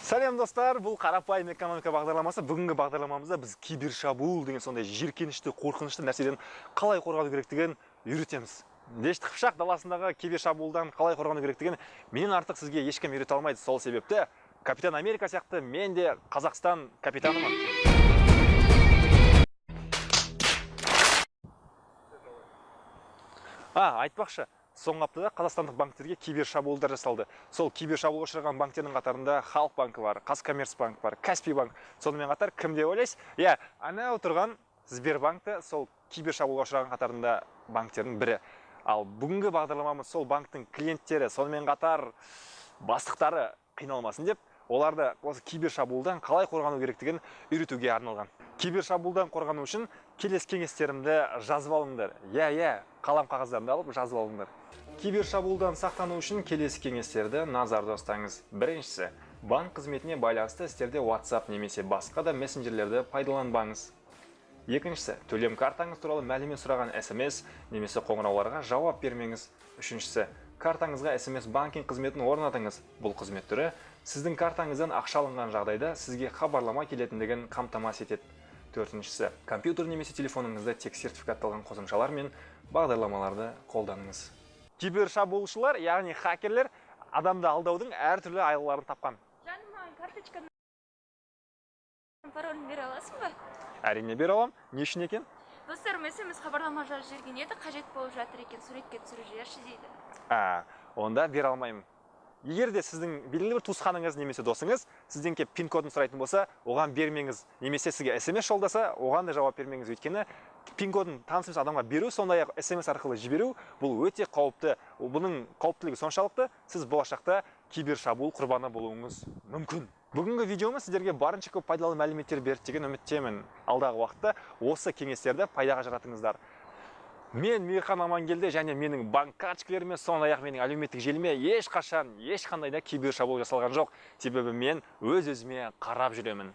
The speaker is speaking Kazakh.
Сәлем достар, бұл қарапайым экономика бағдарламасы. Бүгінгі бағдарламамызда біз кибершабуыл деген сондай жиіркенішті, қорқынышты нәрседен қалай қорғану керектігін үйретеміз. Дешті қыпшақ даласындағы кибершабуылдан қалай қорғану керектігін менен артық сізге ешкім үйрете алмайды. Сол себепті Капитан Америка сияқты мен де Қазақстан капитанымын. Айтпақшы, соңғы аптада қазақстандық банктерге кибершабуылдар жасалды. Сол кибершабуылға ұшыраған банктердің қатарында Халық банкі бар, Казкоммерцбанк бар, Каспий банк. Сонымен қатар кім деп ойлайсыз? Ана отырған Сбербанкты сол кибершабуылға ұшыраған қатарында банктердің бірі. Ал бүгінгі бағдарламамыз сол банктың клиенттері, сонымен қатар бастықтары қиналмасын деп, оларды осы кибершабуылдан қалай қорғану керектігін үйретуге арналған. Кибершабуылдан қорғану үшін келесі кеңестерімді жазып алыңдар. Қалам қағаздарымды алып жазып алыңдар. Кибершабуылдан сақтану үшін келесі кеңестерді назарда ұстаңыз. Біріншісі, банк қызметіне байланысты істерде WhatsApp немесе басқа да мессенджерлерді пайдаланбаңыз. Екіншісі, төлем картаңыз туралы мәлімет сұраған SMS немесе қоңырауларға жауап бермеңіз. Үшіншісі, картаңызға SMS банкинг қызметін орнатыңыз. Бұл қызмет түрі сіздің картаңыздан ақша алынған жағдайда сізге хабарлама келетіндігін қамтамасыз етеді. Төртіншісі, компьютер немесе телефоныңызда тек сертификатталған қосымшалар мен бағдарламаларды қолданыңыз. Кибершабуылшылар, яғни хакерлер, адамды алдаудың әртүрлі айлаларын тапқан. Жаным, карточканың паролін бере аласың ба? Әрине бере алам. Не үшін екен? Достарым SMS хабарлама жазып жүрген еді, қажет болып жатыр екен, суретке түсіріп жіберші дейді. Онда бере алмаймын. Егер де сіздің белгілі бір туысқаныңыз немесе досыңыз сізден келіп пин-кодын сұрайтын болса, оған бермеңіз. Немесе сізге SMS жолдаса, оған да жауап бермеңіз. Өйткені пин-кодын таныс емес адамға беру, сондай-ақ SMS арқылы жіберу, бұл өте қауіпті. Бұның қауіптілігі соншалықты, сіз болашақта кибершабуыл құрбаны болуыңыз мүмкін. Бүгінгі видеомыз сіздерге барынша көп пайдалы мәліметтер берді деген үміттемін. Алдағы уақытта осы кеңестерді пайдаға жаратыңыздар. Мен Мейірхан Амангелді және менің банк карточкаларыма, сондай-ақ менің әлеуметтік желіме ешқандай да кибершабуыл жасалған жоқ. Себебі мен өз-өзіме қарап жүремін.